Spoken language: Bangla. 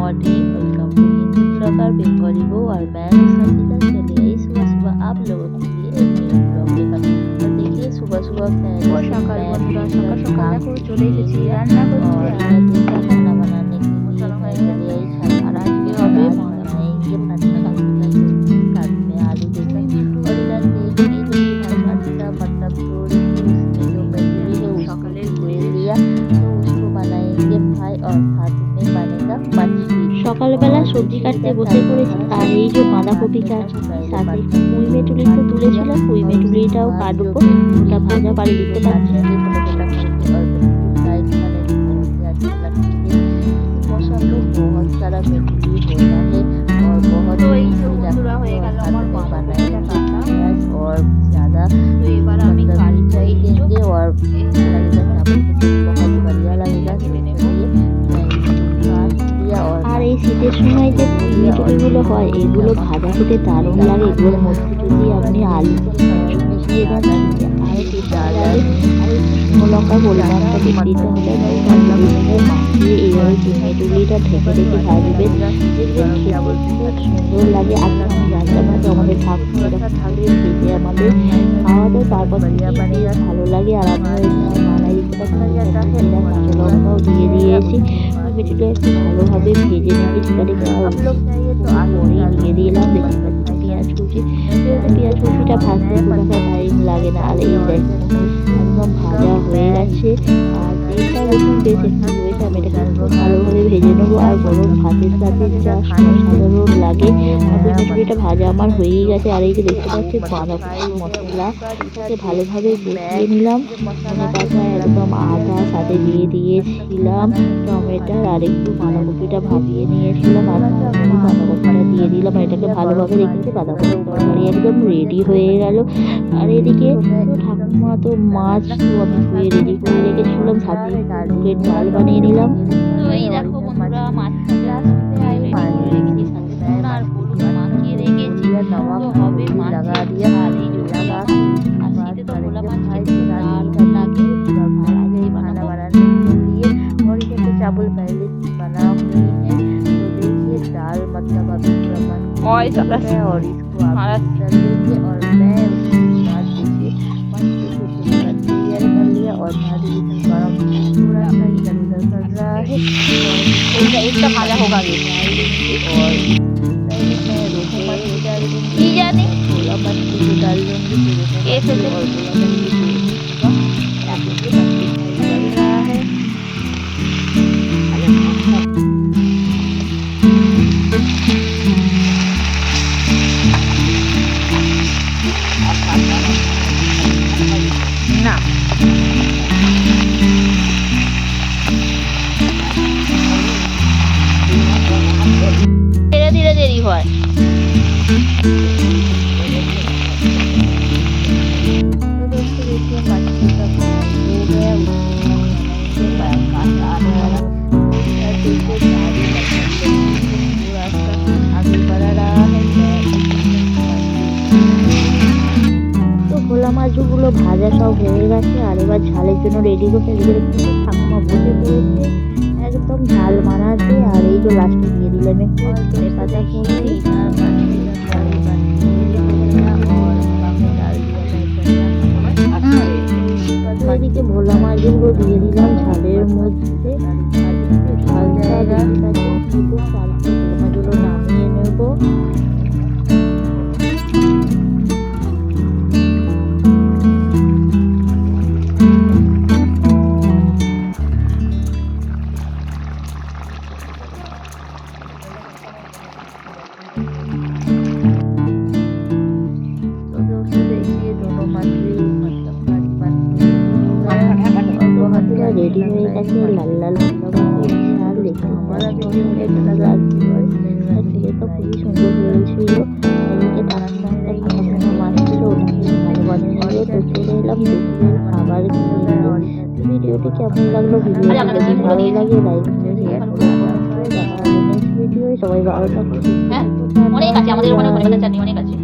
Morning, welcome to Hindi blogger Bengali बो और मैं संगीता। चलिए आई सुबह सुबह आप लोगों के लिए एक न्यू ब्लॉग लेकर। और देखिए सुबह सुबह সকাল বন্ধুরা সকাল সকাল দেখো চলে এসেছি রান্না করতে। खाना बनाने के लिए चलिए आई खाना। और आज হবে बनाएंगे पत्ता गोभी साथ में आलू देकर। और इधर देखिए जो पत्ता मतलब तोड़ के उसमें जो मछली है उसको ले लिया, तो उसको बनाएंगे फ्राई और साथ में बनेगा मछली। সকালবেলা সবজি কাটতে বসে পড়েছি। আর এই যে বাঁধাকপি কাটছি, সাথে পুঁই মেটুলি তো তুলেছিলাম, পুঁই মেটুলিটাও কাটবো। ওটা ভাজা বাড়ি দিতে পারছি। मौसम में बहुत सारा मेटली होता है और बहुत तो এই যে বন্ধুরা হয়ে গেল আমার বাঁধাকপিটা কাটা। और ज़्यादा তো এবার আমি काट देंगे और बहुत बढ़िया लगेगा। আর এই শীতের সময় যে পুঁই মেটুলিগুলো হয় এগুলো ভাজা খেতে দারুণ লাগে। এগুলোর মধ্যে যদি আপনি আলু মিশিয়ে দেন আরও টেস্টি লাগে। আর একটু শুকনো লঙ্কার পরিমাণটা বেশি দিতে হবে। মাখিয়ে এইভাবে পুঁই মেটুলিটা ঢেকে ঢেকে ভাজবেন, দেখবেন খেতে খুব সুন্দর লাগে। আগে আমি জানতাম না যে আমাদের ঠাকুর এরকম ভাবে ভেজে আমাদের খাওয়া দেয়, তারপর বেশ ভালো লাগে। আর আমিও এটা বানাই দিতে পারছি। কাঁচা লঙ্কাও দিয়ে দিয়েছি। মেটুলিটা একটু ভালোভাবে ভেজে নিয়ে সেটাকে পরেই দিয়ে দিলাম। দেখতে পাচ্ছি পেঁয়াজ কুচি, পেঁয়াজ কুচিটা ভাজতে খুব একটা টাইম লাগে না। আর এই একদম ভাজা হয়ে গেছে। আর তেলটা দেখুন বেশ একটু রয়েছে। আমি এটাকে খুব ভালোভাবে ভেজে নেবো। আর গরম ভাতের সাথে যা সাধারণ লাগে। আর মেটুলিটা ভাজা আমার হয়েই গেছে। আর এই যে দেখতে পাচ্ছি বাঁধাকপির মশলা, এটাকে ভালোভাবে কষিয়ে নিলাম। ধনে পাতা একদম আদা সাথে দিয়ে দিয়েছিলাম, টমেটো আর একটু বাঁধাকপিটা ভাপিয়ে নিয়েছিলাম। আর বাঁধাকপিটা দিয়ে দিলাম। এটাকে ভালোভাবে রেখেছি। বাঁধাকপির তরকারি একদম রেডি হয়ে গেল। আর এদিকে ঠাকুমা তো মাছ তো আমি ধুয়ে রেডি করে রেখেছিলাম, সাথে মুগের ডাল বানিয়ে নিলাম। তো এই দেখো বন্ধুরা মাছ ভাজা রেডি করে রেখেছি, সাথে নুন আর হলুদ মাখিয়ে রেখেছি। তো হবে মাছ লাগা দিয়ে আর এই যে ভোলা মাছ। আর শীতে তো ভোলা মাছ খেতে দারুণ লাগে। আর আগে এই खाना बनाने के लिए और ये चावल पहले से बना हुई है। तो देखिए दाल मतलब अभी बन गया है और इसको आप डाल दीजिए। और मैं उसके बाद देखिए मछली को पूरा तैयार कर लिया और भारी गरम थोड़ा सा इधर उधर कर रहा है। इसका भाजा होगा ये। और मैं रोटी मछली डाल दूँगी, छोला मछली को डाल दूँगी, और छोला मछली না ধীরে ধীরে দেরি হয়। ভোলা মাছগুলো ভাজা সব হয়ে গেছে। আর এবার ঝালের জন্য রেডি করতে দেখতে ঠাকুমা বসে পড়েছে একদম ঝাল মানাতে। আর এই যে লাস্টে দিয়ে দিলেন একটু ধনে পাতা কুচি। এদিকে ভোলা মাছগুলো দিয়ে দিলাম ঝালের মধ্যে। আর একটু ঝালটা দিয়ে ভোলা মাছগুলো নামিয়ে নেবো। রেডি হয়ে গেছে লাল লাল ঝাল। দেখতে আমার লাগছে তো খুবই সুন্দর হয়েছিল। এদিকে টাটকা একটা ভাজা মাছ ছিল, ওটাকে ভালো বানিয়ে নিয়ে তো চলে এলাম দুপুরের খাবার খেয়ে। ভিডিওটি কেমন লাগলো, ভিডিওটি যদি ভালো লাগে লাইক ভিডিও সবাই ভালো থাকুন। অনেক আছে আমাদের ওখানে, অনেক আছে।